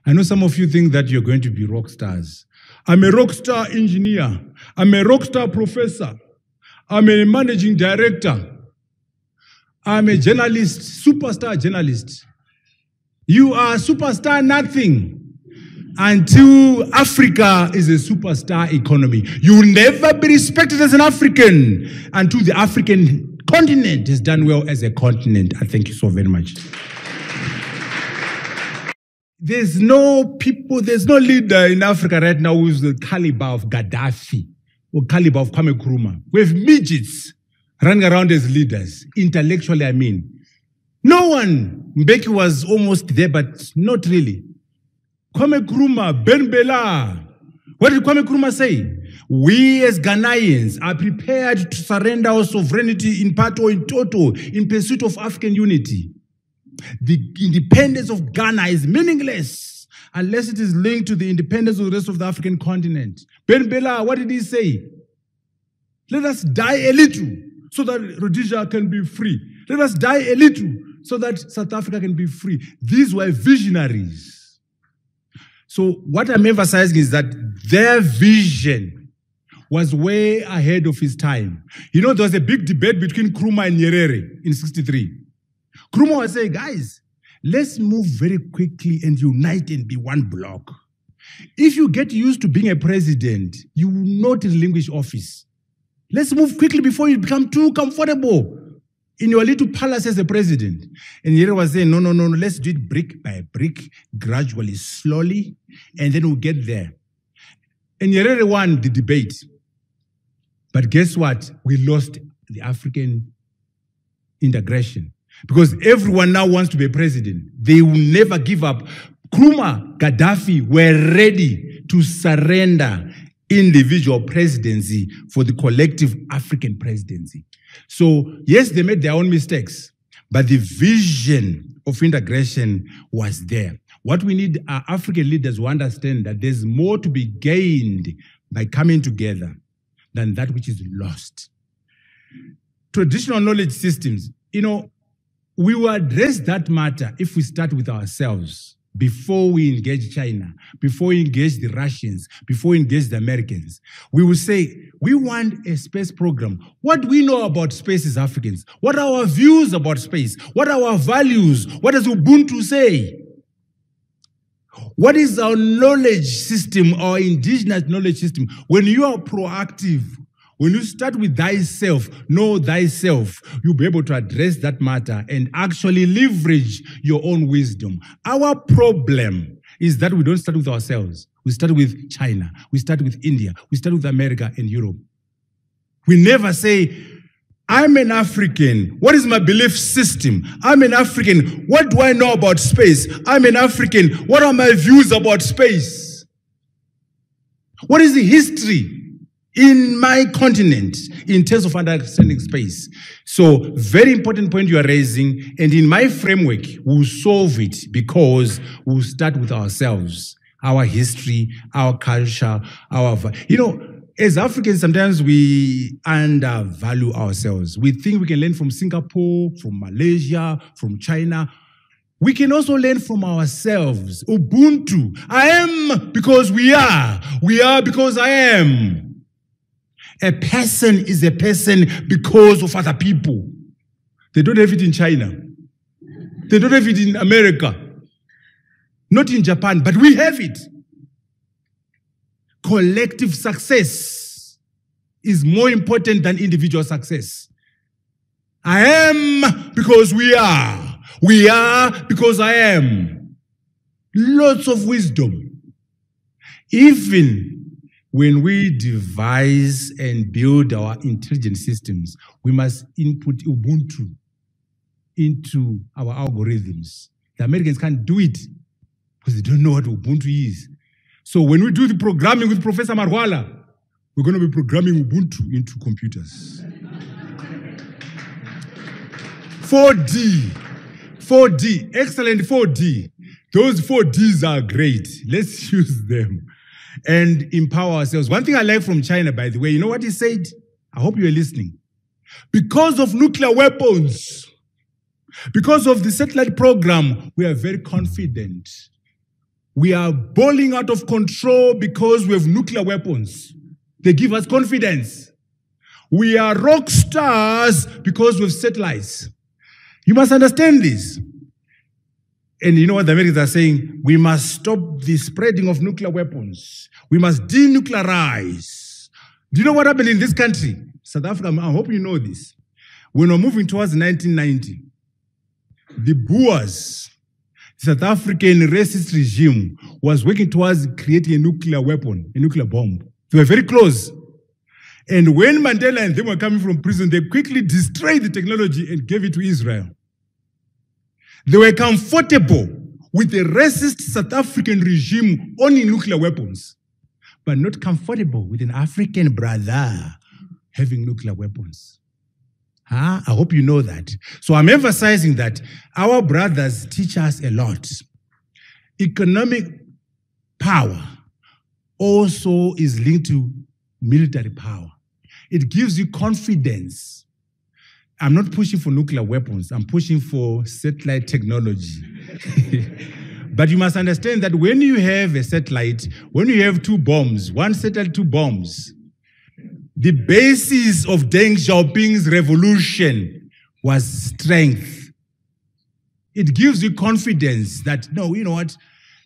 I know some of you think that you're going to be rock stars. I'm a rock star engineer. I'm a rock star professor. I'm a managing director. I'm a journalist, superstar journalist. You are superstar nothing until Africa is a superstar economy. You will never be respected as an African until the African continent is done well as a continent. I thank you so very much. There's no leader in Africa right now who's the caliber of Gaddafi or caliber of Kwame Nkrumah. We have midgets running around as leaders, intellectually, I mean. No one. Mbeki was almost there, but not really. Kwame Nkrumah, Ben Bella. What did Kwame Nkrumah say? We as Ghanaians are prepared to surrender our sovereignty in part or in total in pursuit of African unity. The independence of Ghana is meaningless unless it is linked to the independence of the rest of the African continent. Ben Bella, what did he say? Let us die a little so that Rhodesia can be free. Let us die a little so that South Africa can be free. These were visionaries. So what I'm emphasizing is that their vision was way ahead of his time. You know, there was a big debate between Nkrumah and Nyerere in '63. Nkrumah was saying, guys, let's move very quickly and unite and be one block. If you get used to being a president, you will not relinquish office. Let's move quickly before you become too comfortable in your little palace as a president. And Nyerere was saying, no, let's do it brick by brick, gradually, slowly, and then we'll get there. And Nyerere won the debate. But guess what? We lost the African integration. Because everyone now wants to be a president. They will never give up. Nkrumah, Gaddafi were ready to surrender individual presidency for the collective African presidency. So, yes, they made their own mistakes, but the vision of integration was there. What we need are African leaders who understand that there's more to be gained by coming together than that which is lost. Traditional knowledge systems, you know, we will address that matter if we start with ourselves before we engage China, before we engage the Russians, before we engage the Americans. We will say, we want a space program. What do we know about space as Africans? What are our views about space? What are our values? What does Ubuntu say? What is our knowledge system, our indigenous knowledge system? When you are proactive, when you start with thyself, know thyself, you'll be able to address that matter and actually leverage your own wisdom. Our problem is that we don't start with ourselves. We start with China. We start with India. We start with America and Europe. We never say, I'm an African. What is my belief system? I'm an African. What do I know about space? I'm an African. What are my views about space? What is the history in my continent in terms of understanding space? So, very important point you are raising, and in my framework, we'll solve it because we'll start with ourselves, our history, our culture, you know, as Africans, sometimes we undervalue ourselves. We think we can learn from Singapore, from Malaysia, from China. We can also learn from ourselves. Ubuntu. I am because we are. We are because I am. A person is a person because of other people. They don't have it in China. They don't have it in America. Not in Japan, but we have it. Collective success is more important than individual success. I am because we are. We are because I am. Lots of wisdom. Even when we devise and build our intelligent systems, we must input Ubuntu into our algorithms. The Americans can't do it because they don't know what Ubuntu is. So when we do the programming with Professor Marwala, we're going to be programming Ubuntu into computers. 4D, excellent 4D. Those 4Ds are great. Let's use them and empower ourselves. One thing I like from China, by the way, you know what he said? I hope you're listening. Because of nuclear weapons, because of the satellite program, we are very confident We are boiling out of control because we have nuclear weapons. They give us confidence. We are rock stars because we have satellites. You must understand this. And you know what the Americans are saying? We must stop the spreading of nuclear weapons. We must denuclearize. Do you know what happened in this country? South Africa, I hope you know this. When we're moving towards 1990, the Boers, the South African racist regime, was working towards creating a nuclear weapon, a nuclear bomb. They were very close. And when Mandela and them were coming from prison, they quickly destroyed the technology and gave it to Israel. They were comfortable with the racist South African regime owning nuclear weapons, but not comfortable with an African brother having nuclear weapons. I hope you know that. So I'm emphasizing that our brothers teach us a lot. Economic power also is linked to military power. It gives you confidence. I'm not pushing for nuclear weapons. I'm pushing for satellite technology. But you must understand that when you have a satellite, when you have two bombs, one satellite, two bombs, the basis of Deng Xiaoping's revolution was strength. It gives you confidence that, no, you know what,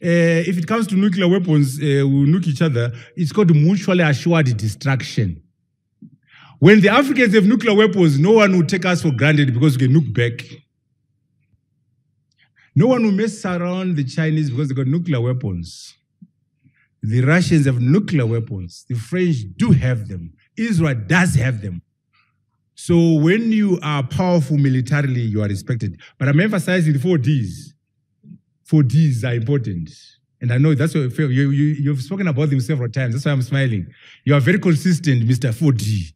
if it comes to nuclear weapons, we'll nuke each other. It's called mutually assured destruction. When the Africans have nuclear weapons, no one will take us for granted because we can nuke back. No one will mess around the Chinese because they got nuclear weapons. The Russians have nuclear weapons. The French do have them. Israel does have them. So when you are powerful militarily, you are respected. But I'm emphasizing the 4 Ds. 4 Ds are important. And I know that's what you've spoken about them several times. That's why I'm smiling. You are very consistent, Mr. 4D.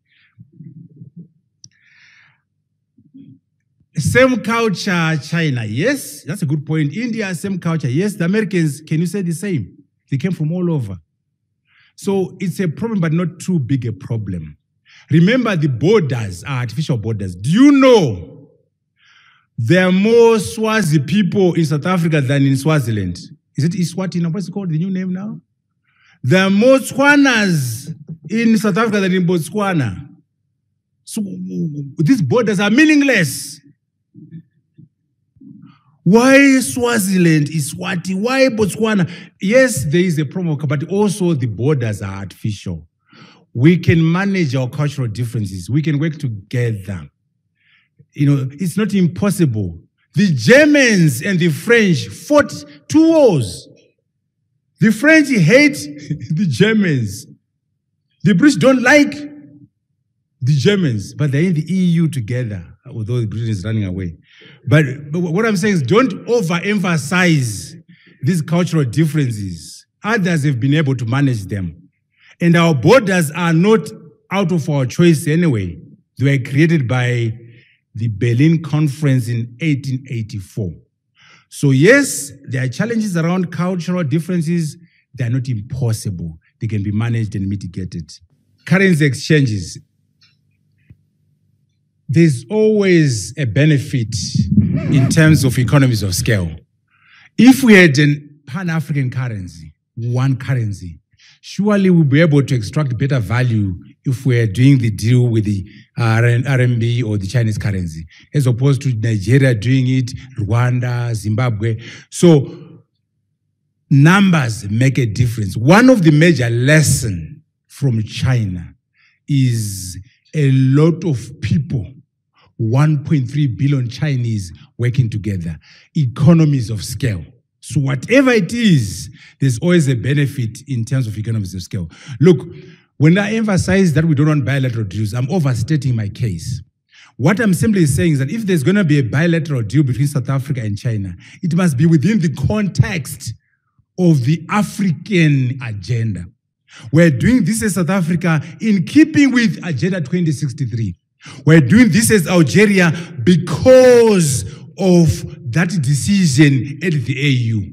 Same culture, China. Yes, that's a good point. India, same culture. Yes, the Americans, can you say the same? They came from all over. So it's a problem, but not too big a problem. Remember, the borders are artificial borders. Do you know there are more Swazi people in South Africa than in Swaziland? Is it Eswatini? What's it called? The new name now? There are more Tswanas in South Africa than in Botswana. So these borders are meaningless. Why Swaziland is Swati? Why Botswana? Yes, there is a problem, but also the borders are artificial. We can manage our cultural differences. We can work together. You know, it's not impossible. The Germans and the French fought 2 wars. The French hate the Germans. The British don't like the Germans, but they're in the EU together, although Britain is running away. But what I'm saying is don't overemphasize these cultural differences. Others have been able to manage them. And our borders are not out of our choice anyway. They were created by the Berlin Conference in 1884. So yes, there are challenges around cultural differences. They are not impossible. They can be managed and mitigated. Currency exchanges. There's always a benefit in terms of economies of scale. If we had a Pan-African currency, one currency, surely we'll be able to extract better value if we're doing the deal with the RMB or the Chinese currency, as opposed to Nigeria doing it, Rwanda, Zimbabwe. So numbers make a difference. One of the major lessons from China is a lot of people, 1.3 billion Chinese working together, economies of scale. So whatever it is, there's always a benefit in terms of economies of scale. Look, when I emphasize that we don't want bilateral deals, I'm overstating my case. What I'm simply saying is that if there's going to be a bilateral deal between South Africa and China, it must be within the context of the African agenda. We're doing this as South Africa in keeping with Agenda 2063. We're doing this as Algeria because of that decision at the AU.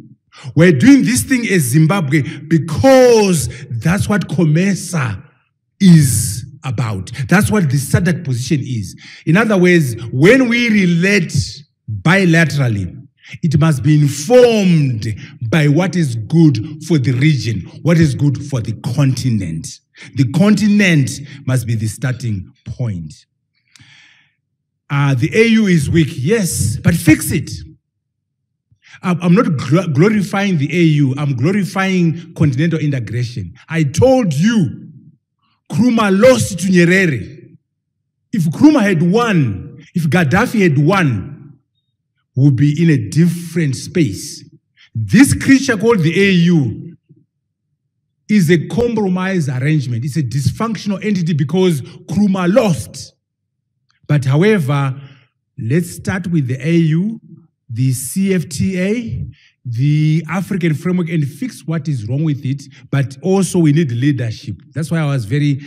We're doing this thing as Zimbabwe because that's what COMESA is about. That's what the SADC position is. In other words, when we relate bilaterally, It must be informed by what is good for the region, what is good for the continent. The continent must be the starting point. The AU is weak, yes, but fix it. I'm not glorifying the AU, I'm glorifying continental integration. I told you, Nkrumah lost to Nyerere. If Nkrumah had won, if Gaddafi had won, we'll be in a different space. This creature called the AU is a compromise arrangement. It's a dysfunctional entity because Nkrumah lost. But however, let's start with the AU, the CFTA, the African framework, and fix what is wrong with it. But also we need leadership. That's why I was very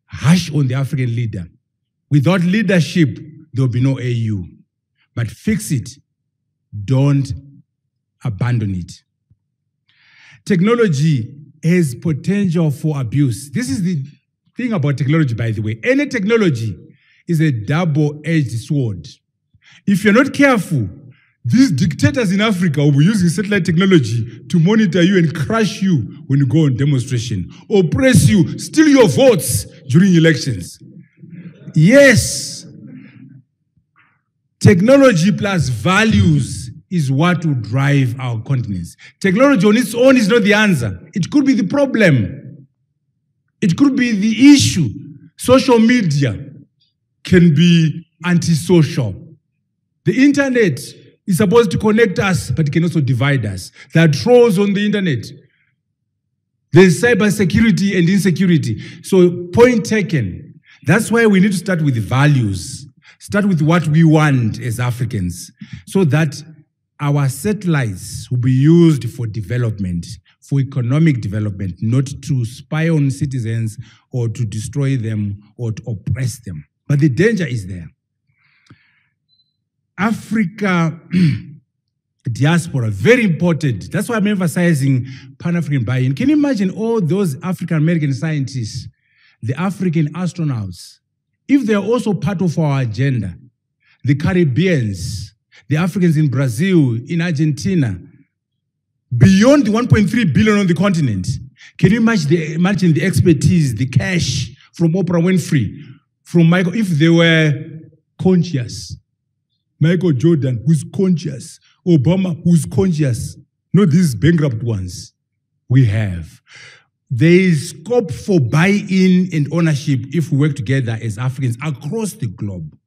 harsh on the African leader. Without leadership, there will be no AU. But fix it. Don't abandon it. Technology has potential for abuse. This is the thing about technology, by the way. Any technology is a double-edged sword. If you're not careful, these dictators in Africa will be using satellite technology to monitor you and crush you when you go on demonstration, oppress you, steal your votes during elections. Yes, technology plus values is what will drive our continents. Technology on its own is not the answer. It could be the problem. It could be the issue. Social media can be antisocial. The internet is supposed to connect us, but it can also divide us. There are trolls on the internet. There's cybersecurity and insecurity. So point taken. That's why we need to start with values. Start with what we want as Africans, so that our satellites will be used for development, for economic development, not to spy on citizens or to destroy them or to oppress them. But the danger is there. Africa diaspora, very important. That's why I'm emphasizing Pan-African buy-in. Can you imagine all those African-American scientists, the African astronauts, if they're also part of our agenda, the Caribbeans, the Africans in Brazil, in Argentina, beyond the 1.3 billion on the continent, can you imagine the expertise, the cash from Oprah Winfrey, from Michael, if they were conscious? Michael Jordan, who's conscious? Obama, who's conscious? Not these bankrupt ones. We have. There is scope for buy-in and ownership if we work together as Africans across the globe.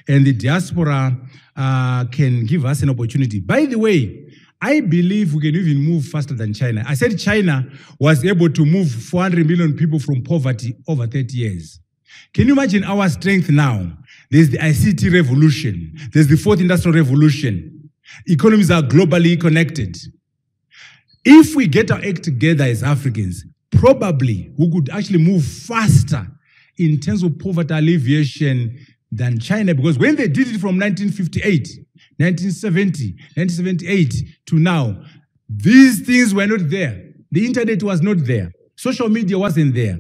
And the diaspora can give us an opportunity. By the way, I believe we can even move faster than China. I said China was able to move 400 million people from poverty over 30 years. Can you imagine our strength now? There's the ICT revolution. There's the fourth industrial revolution. Economies are globally connected. If we get our act together as Africans, probably we could actually move faster in terms of poverty alleviation than China, because when they did it from 1958, 1970, 1978 to now, these things were not there. The internet was not there. Social media wasn't there.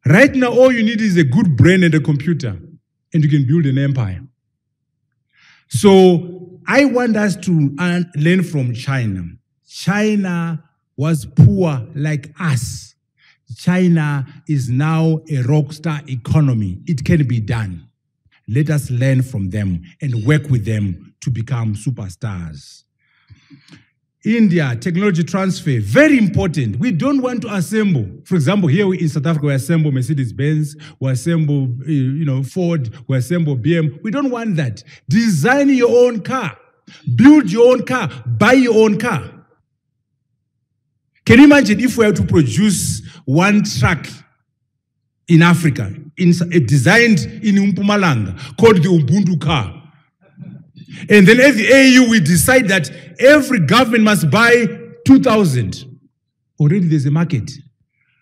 Right now, all you need is a good brain and a computer, and you can build an empire. So I want us to learn from China. China was poor like us. China is now a rock star economy. It can be done. Let us learn from them and work with them to become superstars. India, technology transfer, very important. We don't want to assemble. For example, here in South Africa, we assemble Mercedes-Benz, we assemble Ford, we assemble BM. We don't want that. Design your own car. Build your own car. Buy your own car. Can you imagine if we were to produce one truck in Africa, designed in Mpumalanga, called the Ubuntu car? And then as the AU, we decide that every government must buy 2,000. Already there's a market.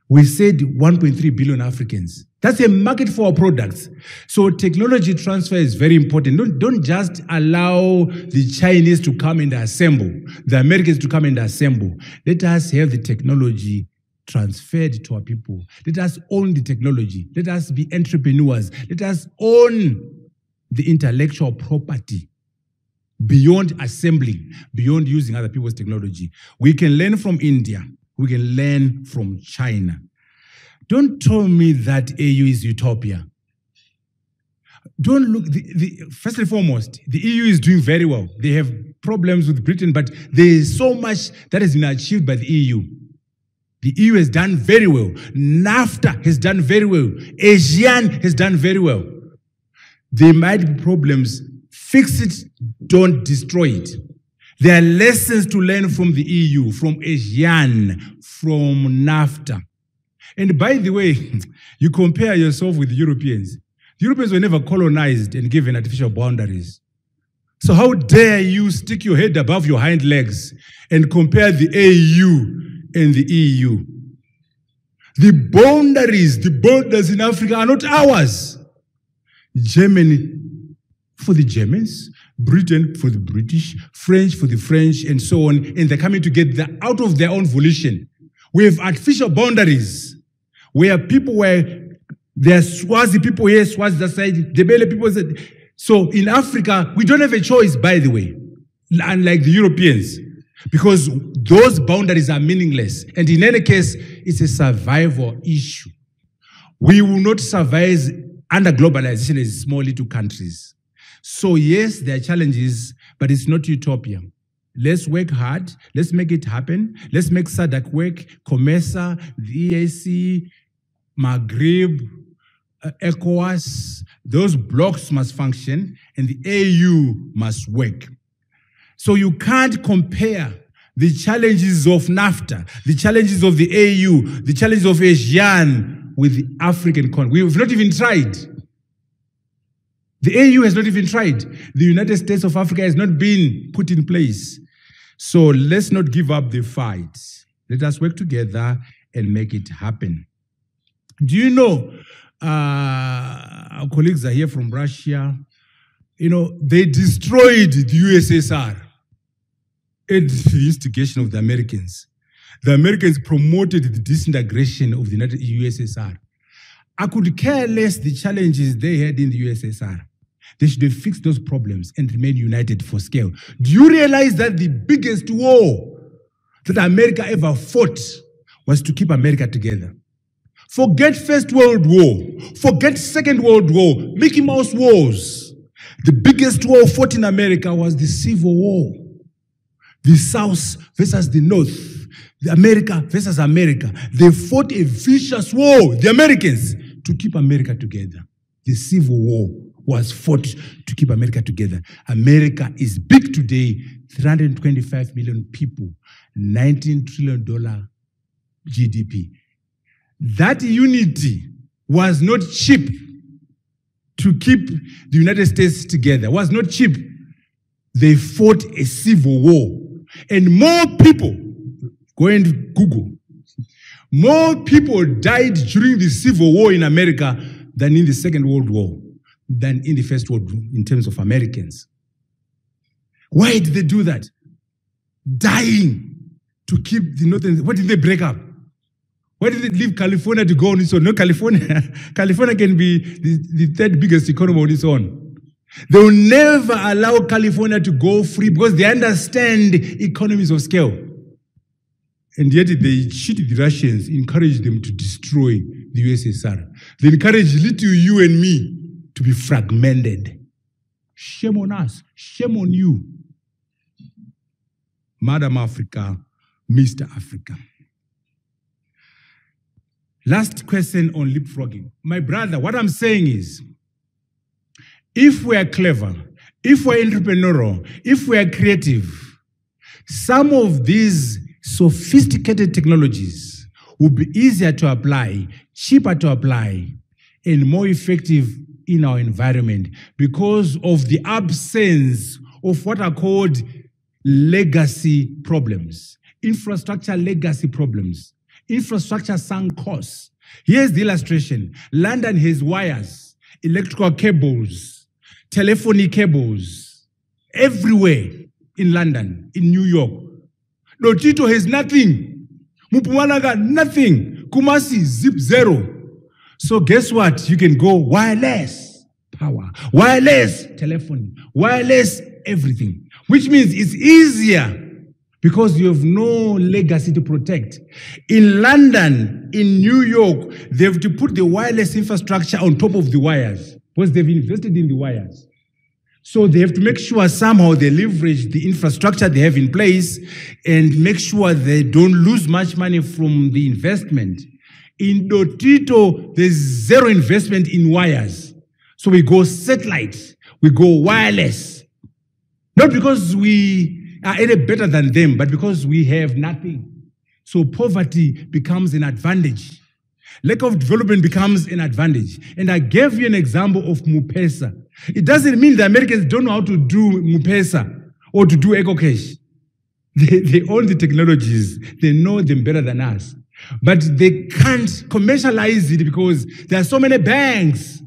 We said 1.3 billion Africans. That's a market for our products. So technology transfer is very important. Don't just allow the Chinese to come and assemble, the Americans to come and assemble. Let us have the technology transferred to our people. Let us own the technology. Let us be entrepreneurs. Let us own the intellectual property beyond assembling, beyond using other people's technology. We can learn from India. We can learn from China. Don't tell me that AU is utopia. Don't look, first and foremost, the EU is doing very well. They have problems with Britain, but there is so much that has been achieved by the EU. The EU has done very well. NAFTA has done very well. ASEAN has done very well. There might be problems. Fix it, don't destroy it. There are lessons to learn from the EU, from ASEAN, from NAFTA. And by the way, you compare yourself with the Europeans. The Europeans were never colonized and given artificial boundaries. So how dare you stick your head above your hind legs and compare the AU and the EU? The boundaries, the borders in Africa are not ours. Germany for the Germans, Britain for the British, French for the French, and so on, and they're coming together out of their own volition. We have artificial boundaries where people were, there are Swazi people here, Swazi that side, Debele people said. So in Africa, we don't have a choice, by the way, unlike the Europeans, because those boundaries are meaningless. And in any case, it's a survival issue. We will not survive under globalization as small little countries. So yes, there are challenges, but it's not utopia. Let's work hard. Let's make it happen. Let's make SADC work, COMESA, the EAC, Maghreb, ECOWAS. Those blocks must function, and the AU must work. So you can't compare the challenges of NAFTA, the challenges of the AU, the challenges of ASEAN with the African continent. We have not even tried. The AU has not even tried. The United States of Africa has not been put in place. So let's not give up the fight. Let us work together and make it happen. Do you know, our colleagues are here from Russia, you know, they destroyed the USSR at the instigation of the Americans. The Americans promoted the disintegration of the USSR. I could care less the challenges they had in the USSR. They should have fixed those problems and remain united for scale. Do you realize that the biggest war that America ever fought was to keep America together? Forget First World War. Forget Second World War. Mickey Mouse Wars. The biggest war fought in America was the Civil War. The South versus the North. The America versus America. They fought a vicious war, the Americans, to keep America together. The Civil War was fought to keep America together. America is big today, 325 million people, $19 trillion GDP. That unity was not cheap to keep the United States together. It was not cheap. They fought a civil war. And more people, go and Google, more people died during the Civil War in America than in the Second World War, than in the First World War in terms of Americans. Why did they do that? Dying to keep the Northern. Why did they break up? Why did they leave California to go on its own? No, California. California can be the third biggest economy on its own. They will never allow California to go free because they understand economies of scale. And yet they cheated the Russians, encouraged them to destroy the USSR. They encouraged little you and me to be fragmented. Shame on us. Shame on you. Madam Africa, Mr. Africa. Last question on leapfrogging. My brother, what I'm saying is, if we are clever, if we're entrepreneurial, if we are creative, some of these sophisticated technologies will be easier to apply, cheaper to apply, and more effective in our environment because of the absence of what are called legacy problems, infrastructure legacy problems, infrastructure sunk costs. Here's the illustration. London has wires, electrical cables, telephony cables, everywhere in London, in New York. Lotito has nothing. Mpumalanga, nothing. Kumasi, zip zero. So guess what? You can go wireless. power, wireless telephony, wireless everything, which means it's easier because you have no legacy to protect. In London, in New York, they have to put the wireless infrastructure on top of the wires because they've invested in the wires. So they have to make sure somehow they leverage the infrastructure they have in place and make sure they don't lose much money from the investment. In Dotito, there's zero investment in wires. So we go satellite, we go wireless. Not because we are any better than them, but because we have nothing. So poverty becomes an advantage. Lack of development becomes an advantage. And I gave you an example of M-Pesa. It doesn't mean the Americans don't know how to do M-Pesa or to do EcoCash. They own the technologies. They know them better than us. But they can't commercialize it because there are so many banks.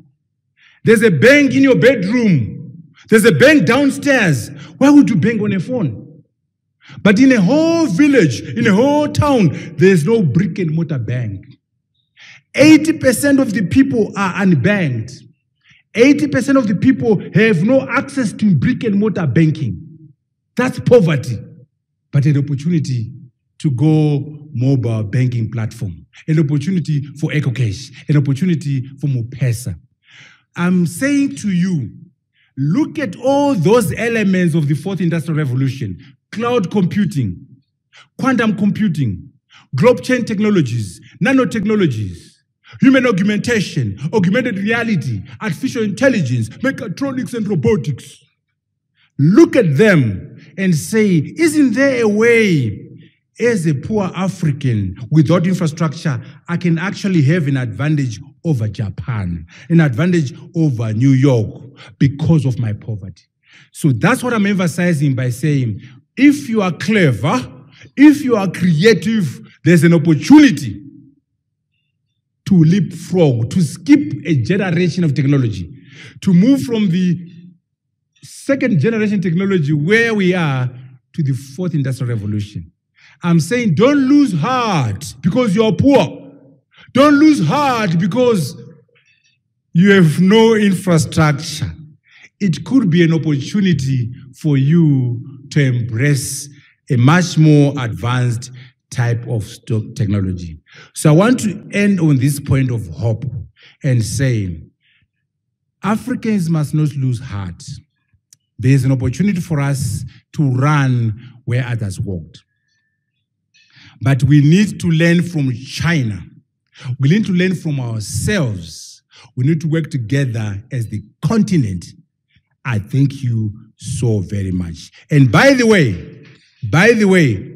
There's a bank in your bedroom. There's a bank downstairs. Why would you bank on a phone? But in a whole village, in a whole town, there's no brick and mortar bank. 80% of the people are unbanked. 80% of the people have no access to brick and mortar banking. That's poverty. But an opportunity to go mobile banking platform, an opportunity for EcoCash, an opportunity for M-Pesa. I'm saying to you, look at all those elements of the fourth industrial revolution: cloud computing, quantum computing, blockchain technologies, nanotechnologies, human augmentation, augmented reality, artificial intelligence, mechatronics and robotics. Look at them and say, isn't there a way as a poor African without infrastructure, I can actually have an advantage over Japan, an advantage over New York because of my poverty? So that's what I'm emphasizing by saying, if you are clever, if you are creative, there's an opportunity to leapfrog, to skip a generation of technology, to move from the second generation technology where we are to the fourth industrial revolution. I'm saying don't lose heart because you're poor. Don't lose heart because you have no infrastructure. It could be an opportunity for you to embrace a much more advanced type of technology. So I want to end on this point of hope and say, Africans must not lose heart. There is an opportunity for us to run where others walked. But we need to learn from China. We need to learn from ourselves. We need to work together as the continent. I thank you so very much. And by the way,